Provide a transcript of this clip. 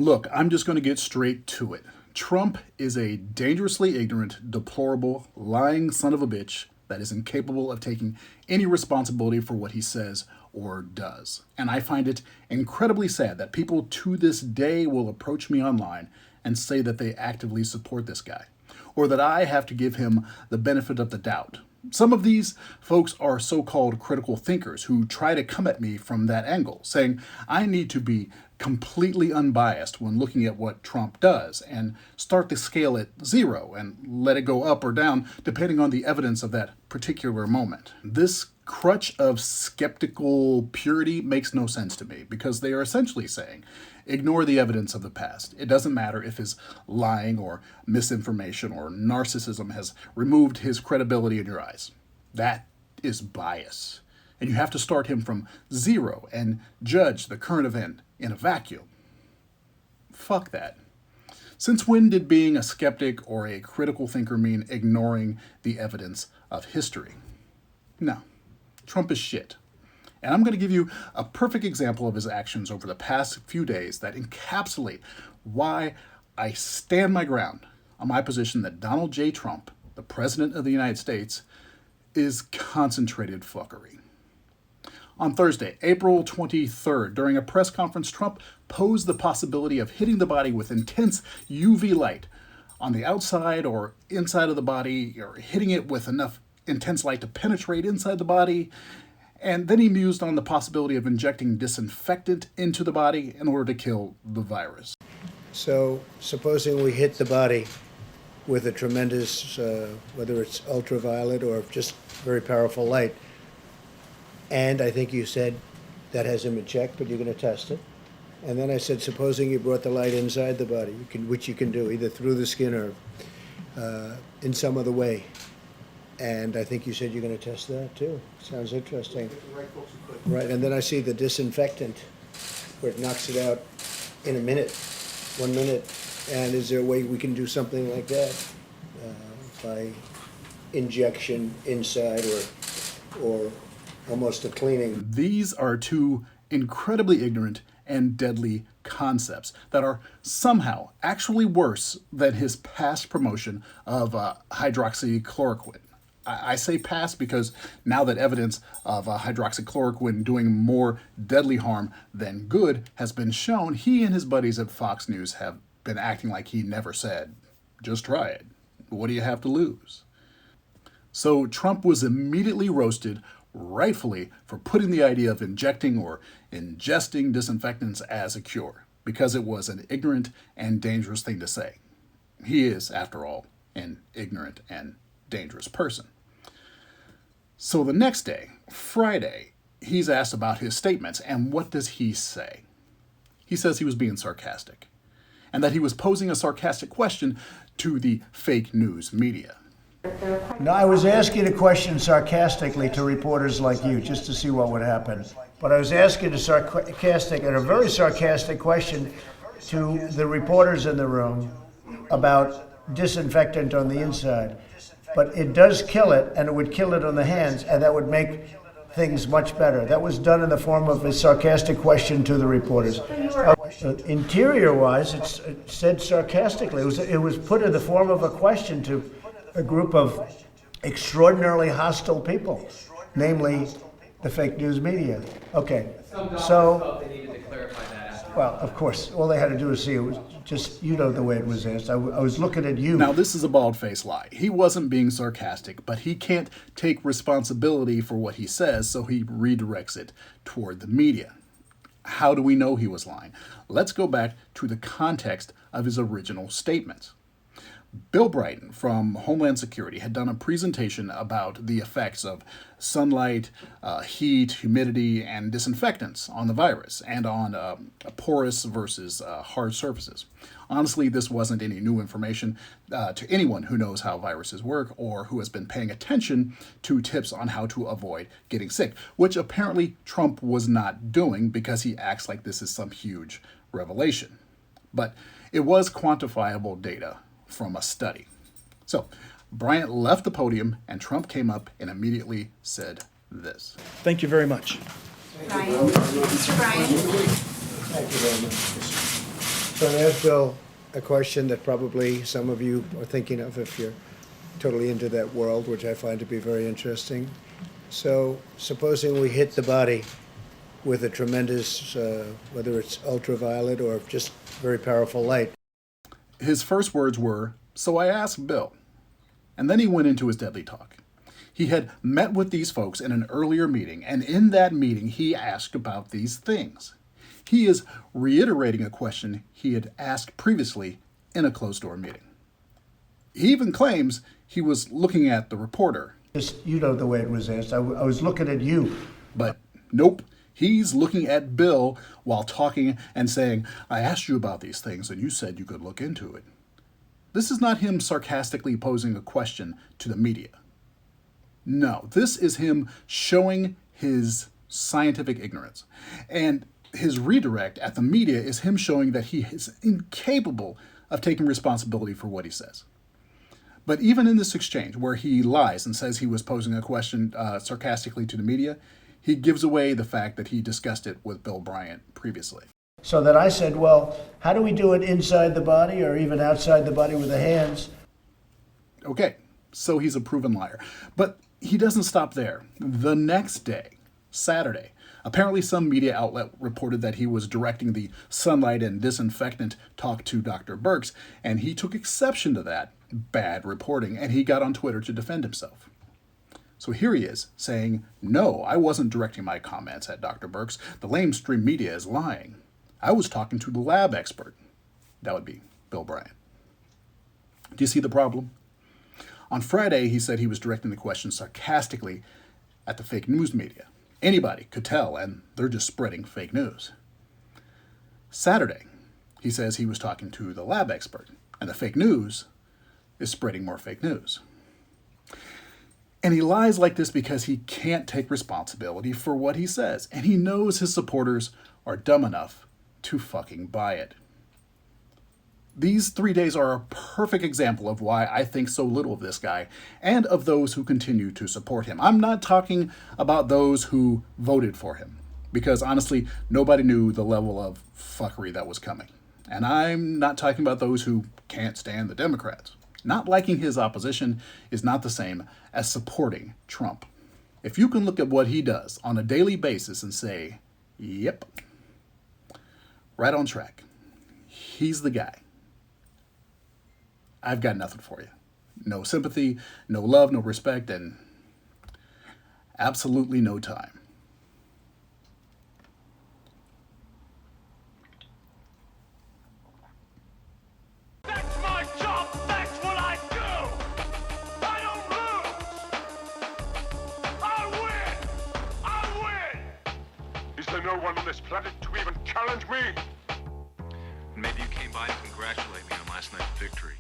Look, I'm just going to get straight to it. Trump is a dangerously ignorant, deplorable, lying son of a bitch that is incapable of taking any responsibility for what he says or does. And I find it incredibly sad that people to this day will approach me online and say that they actively support this guy, or that I have to give him the benefit of the doubt. Some of these folks are so-called critical thinkers who try to come at me from that angle, saying I need to be completely unbiased when looking at what Trump does and start the scale at 0 and let it go up or down depending on the evidence of that particular moment. This crutch of skeptical purity makes no sense to me because they are essentially saying ignore the evidence of the past. It doesn't matter if his lying or misinformation or narcissism has removed his credibility in your eyes. That is bias. And you have to start him from 0 and judge the current event in a vacuum. Fuck that. Since when did being a skeptic or a critical thinker mean ignoring the evidence of history? No. Trump is shit. And I'm going to give you a perfect example of his actions over the past few days that encapsulate why I stand my ground on my position that Donald J. Trump, the President of the United States, is concentrated fuckery. On Thursday, April 23rd, during a press conference, Trump posed the possibility of hitting the body with intense UV light on the outside or inside of the body, or hitting it with enough intense light to penetrate inside the body. And then he mused on the possibility of injecting disinfectant into the body in order to kill the virus. So, supposing we hit the body with a tremendous, whether it's ultraviolet or just very powerful light, and I think you said that has him in check, but you're going to test it. And then I said, supposing you brought the light inside the body, which you can do either through the skin or in some other way. And I think you said you're going to test that too. Sounds interesting. Right, and then I see the disinfectant where it knocks it out in a minute, 1 minute. And is there a way we can do something like that by injection inside or almost a cleaning? These are two incredibly ignorant and deadly concepts that are somehow actually worse than his past promotion of hydroxychloroquine. I say past because now that evidence of hydroxychloroquine doing more deadly harm than good has been shown, he and his buddies at Fox News have been acting like he never said, just try it. What do you have to lose? So Trump was immediately roasted, rightfully, for putting the idea of injecting or ingesting disinfectants as a cure, because it was an ignorant and dangerous thing to say. He is, after all, an ignorant and dangerous person. So the next day, Friday, he's asked about his statements, and what does he say? He says he was being sarcastic, and that he was posing a sarcastic question to the fake news media. No, I was asking a question sarcastically to reporters like you, just to see what would happen. But I was asking a very sarcastic question to the reporters in the room about disinfectant on the inside. But it does kill it, and it would kill it on the hands, and that would make things much better. That was done in the form of a sarcastic question to the reporters. Interior-wise, it said sarcastically. It was put in the form of a question to a group of extraordinarily hostile people, namely the fake news media. Okay, so, well, of course, all they had to do was see it was just, you know the way it was asked. I was looking at you. Now, this is a bald-faced lie. He wasn't being sarcastic, but he can't take responsibility for what he says, so he redirects it toward the media. How do we know he was lying? Let's go back to the context of his original statements. Bill Brighton from Homeland Security had done a presentation about the effects of sunlight, heat, humidity, and disinfectants on the virus and on porous versus hard surfaces. Honestly, this wasn't any new information to anyone who knows how viruses work or who has been paying attention to tips on how to avoid getting sick, which apparently Trump was not doing because he acts like this is some huge revelation. But it was quantifiable data from a study. So Bryant left the podium and Trump came up and immediately said this. Thank you very much. Brian. Mr. Brian. Thank you very much. So I asked Bill a question that probably some of you are thinking of if you're totally into that world, which I find to be very interesting. So supposing we hit the body with a tremendous, whether it's ultraviolet or just very powerful light. His first words were, "So I asked Bill." And then he went into his deadly talk. He had met with these folks in an earlier meeting, and in that meeting, he asked about these things. He is reiterating a question he had asked previously in a closed-door meeting. He even claims he was looking at the reporter. Just, you know the way it was asked. I was looking at you. But nope, he's looking at Bill while talking and saying, "I asked you about these things, and you said you could look into it." This is not him sarcastically posing a question to the media. No, this is him showing his scientific ignorance. And his redirect at the media is him showing that he is incapable of taking responsibility for what he says. But even in this exchange where he lies and says he was posing a question sarcastically to the media, he gives away the fact that he discussed it with Bill Bryant previously. So that I said, well, how do we do it inside the body or even outside the body with the hands? Okay, so he's a proven liar. But he doesn't stop there. The next day, Saturday, apparently some media outlet reported that he was directing the sunlight and disinfectant talk to Dr. Birx, and he took exception to that bad reporting, and he got on Twitter to defend himself. So here he is saying, "No, I wasn't directing my comments at Dr. Birx. The lamestream media is lying. I was talking to the lab expert." That would be Bill Bryant. Do you see the problem? On Friday, he said he was directing the question sarcastically at the fake news media. Anybody could tell, and they're just spreading fake news. Saturday, he says he was talking to the lab expert, and the fake news is spreading more fake news. And he lies like this because he can't take responsibility for what he says, and he knows his supporters are dumb enough to fucking buy it. These 3 days are a perfect example of why I think so little of this guy and of those who continue to support him. I'm not talking about those who voted for him, because honestly, nobody knew the level of fuckery that was coming. And I'm not talking about those who can't stand the Democrats. Not liking his opposition is not the same as supporting Trump. If you can look at what he does on a daily basis and say, yep, right on track, he's the guy, I've got nothing for you. No sympathy, no love, no respect, and absolutely no time. That's my job. That's what I do. I don't lose. I win. Is there no one on this planet to even challenge me? Maybe you came by to congratulate me on last night's victory.